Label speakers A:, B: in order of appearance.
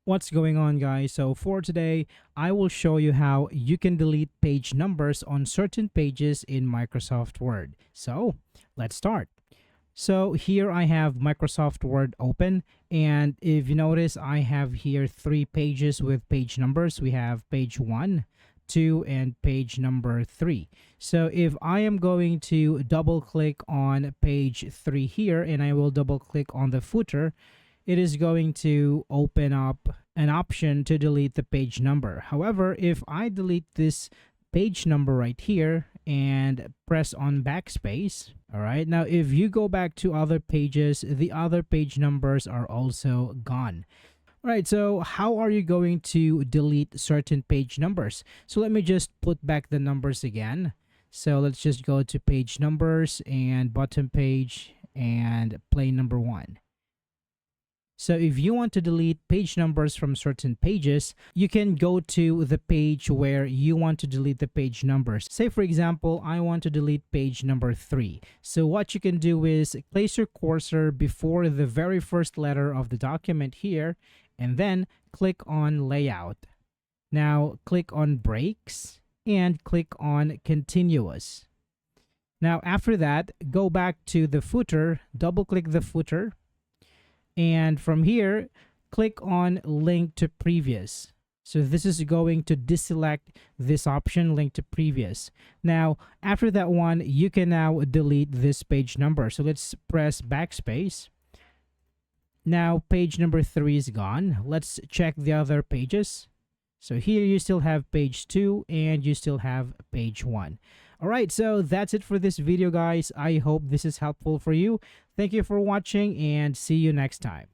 A: What's going on, guys? So for today, I will show you how you can delete page numbers on certain pages in Microsoft Word. So let's start. So here I have Microsoft Word open, and if you notice, I have here 3 pages with page numbers. We have page 1, 2, and page number 3. So if I am going to double click on page 3 here, and I will double click on the footer, it is going to open up an option to delete the page number. However, if I delete this page number right here and press on backspace, all right, now if you go back to other pages, the other page numbers are also gone. All right, so how are you going to delete certain page numbers? So let me just put back the numbers again. So let's just go to page numbers and bottom page and plain number 1. So if you want to delete page numbers from certain pages, you can go to the page where you want to delete the page numbers. Say, for example, I want to delete page number 3. So what you can do is place your cursor before the very first letter of the document here, and then click on Layout. Now click on Breaks and click on Continuous. Now after that, go back to the footer, double click the footer, and from here, click on Link to Previous. So this is going to deselect this option, Link to Previous. Now, after that one, you can now delete this page number. So let's press backspace. Now, page number 3 is gone. Let's check the other pages. So here you still have page 2 and you still have page 1. All right, so that's it for this video, guys. I hope this is helpful for you. Thank you for watching and see you next time.